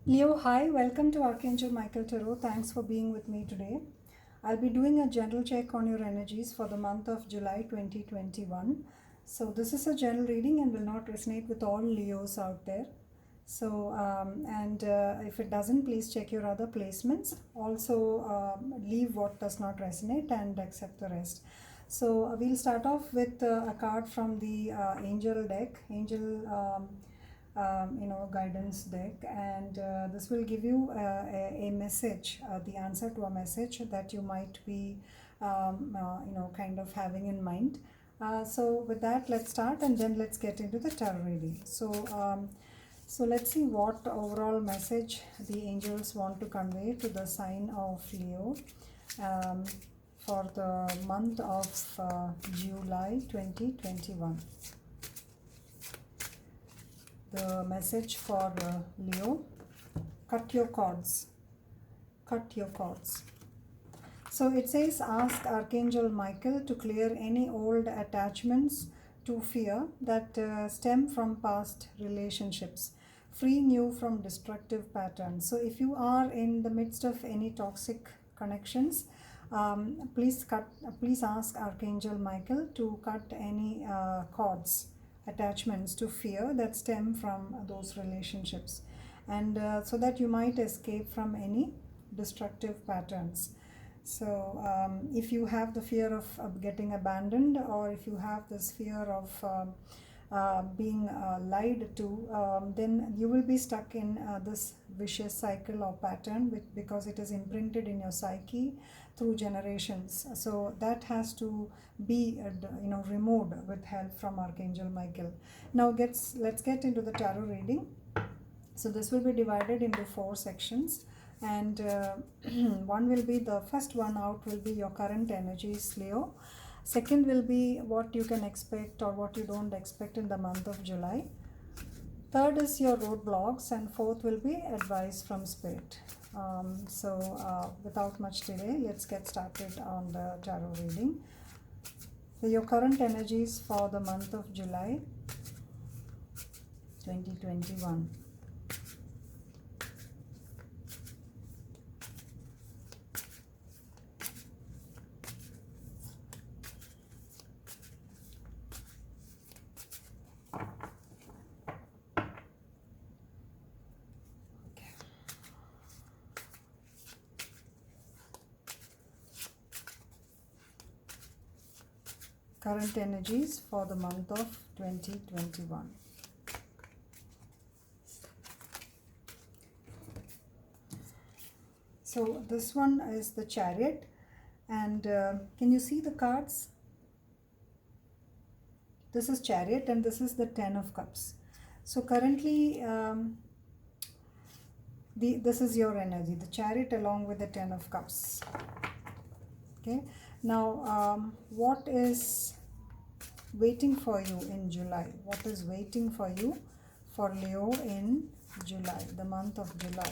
Leo, hi, welcome to Archangel Michael Tarot. Thanks for being with me today. I'll be doing a general check on your energies for the month of July 2021. So, this is a general reading and will not resonate with all Leos out there. So, if it doesn't, please check your other placements. Also, leave what does not resonate and accept the rest. So, we'll start off with a card from the Angel deck, guidance deck, and this will give you a message, the answer to a message that you might be kind of having in mind. So with that, let's start and then let's get into the tarot reading. So let's see what overall message the angels want to convey to the sign of Leo for the month of July 2021. The message for Leo: cut your cords. Cut your cords. So it says, ask Archangel Michael to clear any old attachments to fear that stem from past relationships, freeing you from destructive patterns. So if you are in the midst of any toxic connections, please ask Archangel Michael to cut any cords, attachments to fear that stem from those relationships, and so that you might escape from any destructive patterns. So if you have the fear of getting abandoned, or if you have this fear of being lied to, then you will be stuck in this vicious cycle or pattern, because it is imprinted in your psyche through generations. So that has to be removed with help from Archangel Michael. Now let's get into the tarot reading. So this will be divided into 4 sections, and one will be, the first one out will be your current energies, Leo. Second will be what you can expect or what you don't expect in the month of July. Third is your roadblocks, and fourth will be advice from Spirit. Without much delay, let's get started on the tarot reading. So your current energies for the month of July 2021. Current energies for the month of 2021. So this one is the Chariot, and can you see the cards? This is Chariot and this is the 10 of Cups. So currently this is your energy, the Chariot along with the 10 of Cups. Okay, now what is waiting for you in July? What is waiting for you for Leo in July, the month of July?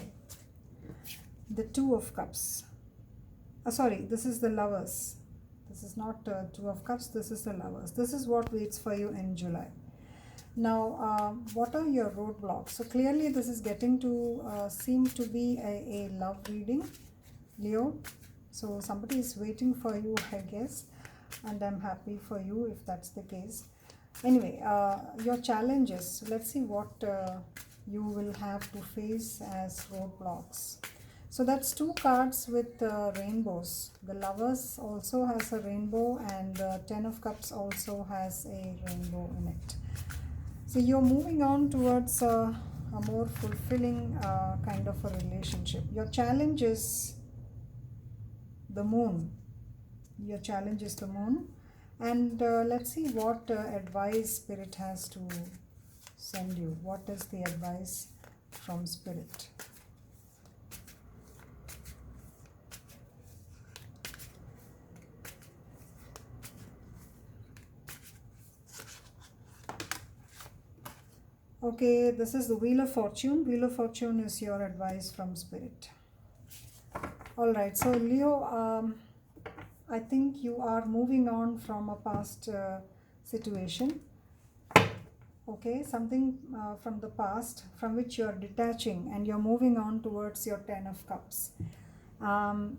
The 2 of Cups. Sorry, this is the Lovers. This is not 2 of Cups, this is the Lovers. This is what waits for you in July. Now, what are your roadblocks? So clearly this is getting to seem to be a love reading, Leo. So somebody is waiting for you, I guess, and I'm happy for you if that's the case. Anyway, your challenges, let's see what you will have to face as roadblocks. So that's 2 cards with rainbows. The Lovers also has a rainbow, and 10 of Cups also has a rainbow in it. So you're moving on towards a more fulfilling kind of a relationship. Your challenge is the Moon. Your challenge is the Moon. And let's see what advice Spirit has to send you. What is the advice from Spirit? Okay, this is the Wheel of Fortune. Wheel of Fortune is your advice from Spirit. Alright, so Leo, I think you are moving on from a past situation. okay, something from the past from which you're detaching and you're moving on towards your 10 of cups. um,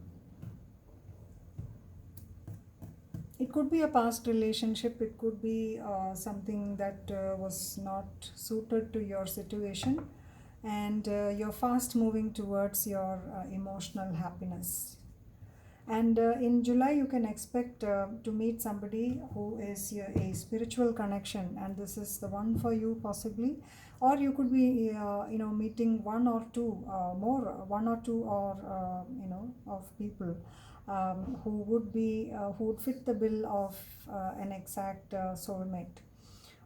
it could be a past relationship, it could be something that was not suited to your situation, and you're fast moving towards your emotional happiness. And in July, you can expect to meet somebody who is a spiritual connection, and this is the one for you, possibly. Or you could be, meeting one or two one or two, or of people who would fit the bill of an exact soulmate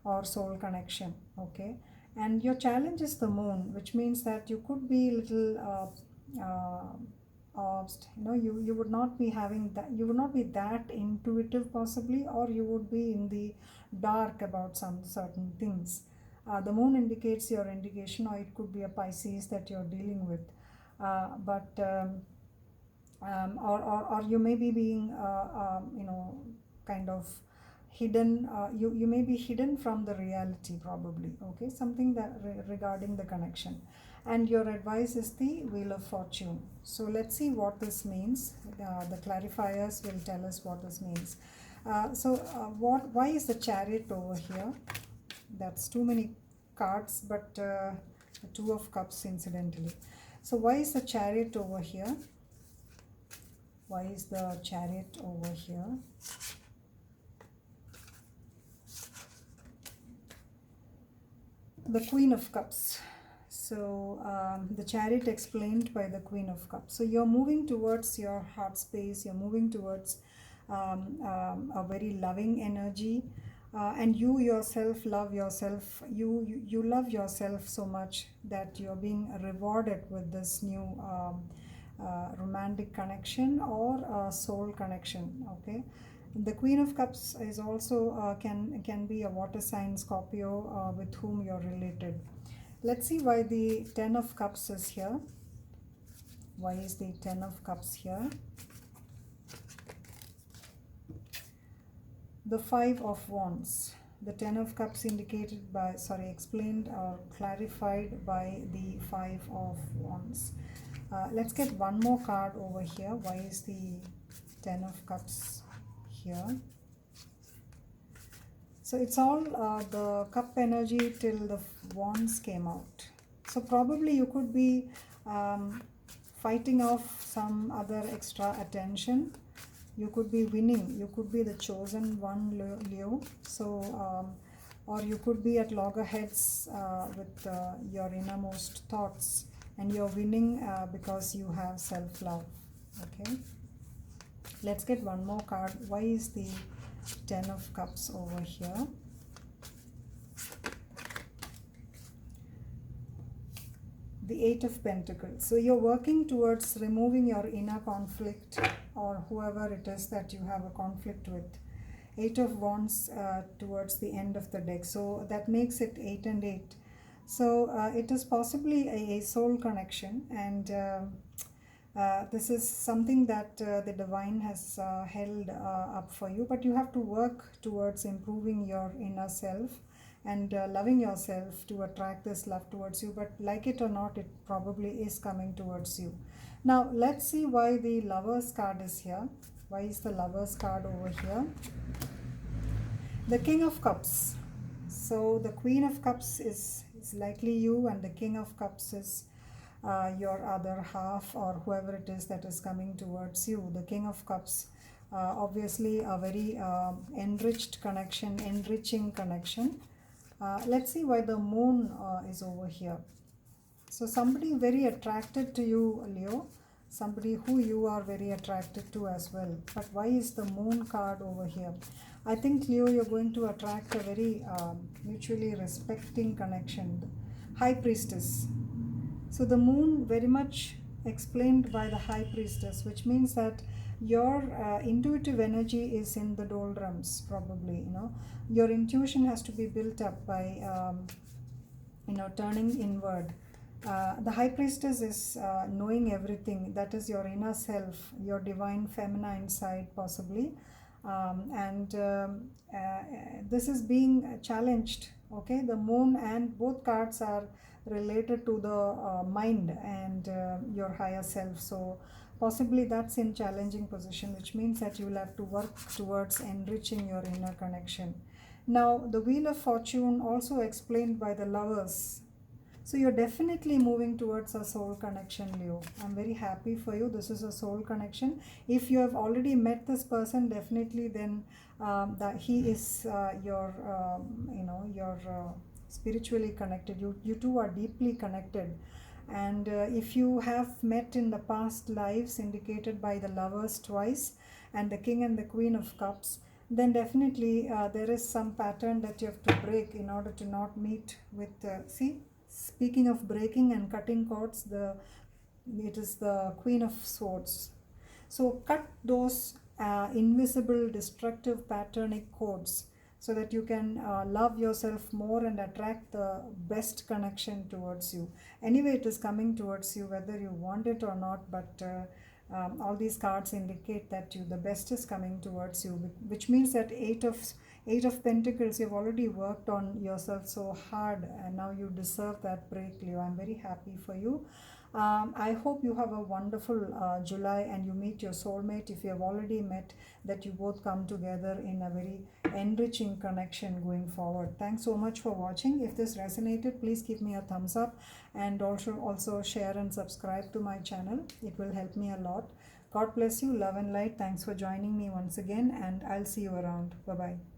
or soul connection. Okay, and your challenge is the moon, which means that you could be little. You would not be having that, you would not be that intuitive possibly, or you would be in the dark about some certain things. The moon indicates your indication, or it could be a Pisces that you're dealing with. But or you may be being kind of hidden, you may be hidden from the reality, probably. Okay, something that regarding the connection. And your advice is the Wheel of Fortune. So let's see what this means. The clarifiers will tell us what this means. Why is the Chariot over here? That's too many cards, but the Two of Cups, incidentally. So why is the Chariot over here? Why is the Chariot over here? The Queen of Cups. So the Chariot explained by the Queen of Cups. So you're moving towards your heart space, you're moving towards a very loving energy, and you yourself love yourself. You love yourself so much that you're being rewarded with this new romantic connection or soul connection. Okay, the Queen of Cups is also can be a water sign, Scorpio, with whom you're related. Let's see why the 10 of Cups is here. Why is the 10 of Cups here? The 5 of Wands. The 10 of Cups explained or clarified by the 5 of Wands. Let's get one more card over here. Why is the 10 of Cups here? So it's all the cup energy till the wands came out. So probably you could be fighting off some other extra attention. You could be winning. You could be the chosen one, Leo. So, or you could be at loggerheads with your innermost thoughts, and you're winning because you have self-love. Okay. Let's get one more card. Why is the 10 of Cups over here? The 8 of Pentacles. So you're working towards removing your inner conflict, or whoever it is that you have a conflict with. 8 of Wands towards the end of the deck. So that makes it 8 and 8. So it is possibly a soul connection, and this is something that the divine has held up for you, but you have to work towards improving your inner self and loving yourself to attract this love towards you. But like it or not, it probably is coming towards you. Now let's see why the Lovers card is here. Why is the Lovers card over here? The King of Cups. So the Queen of Cups is likely you, and the King of Cups is your other half, or whoever it is that is coming towards you. The King of Cups, obviously a very enriched connection, enriching connection. Let's see why the Moon is over here. So somebody very attracted to you, Leo. Somebody who you are very attracted to as well. But why is the Moon card over here? I think, Leo, you're going to attract a very mutually respecting connection. High Priestess. So the Moon very much explained by the High Priestess, which means that your intuitive energy is in the doldrums, probably. Your intuition has to be built up by turning inward. The High Priestess is knowing everything. That is your inner self, your divine feminine side, possibly. This is being challenged. Okay, the moon and both cards are related to the mind and your higher self. So possibly that's in challenging position, which means that you will have to work towards enriching your inner connection. Now the wheel of fortune also explained by the lovers. So you're definitely moving towards a soul connection, Leo. I'm very happy for you. This is a soul connection. If you have already met this person, definitely then that he is your spiritually connected. You two are deeply connected. And if you have met in the past lives indicated by the lovers twice and the king and the queen of cups, then definitely there is some pattern that you have to break in order to not meet with see, speaking of breaking and cutting cords, it is the queen of swords. So cut those invisible destructive patternic cords so that you can love yourself more and attract the best connection towards you. Anyway, it is coming towards you whether you want it or not, but all these cards indicate that the best is coming towards you, which means that eight of pentacles, you've already worked on yourself so hard and now you deserve that break, Leo. I'm very happy for you. I hope you have a wonderful July and you meet your soulmate. If you have already met, that you both come together in a very enriching connection going forward. Thanks so much for watching. If this resonated, please give me a thumbs up and also share and subscribe to my channel. It will help me a lot. God bless you. Love and light. Thanks for joining me once again, and I'll see you around. Bye-bye.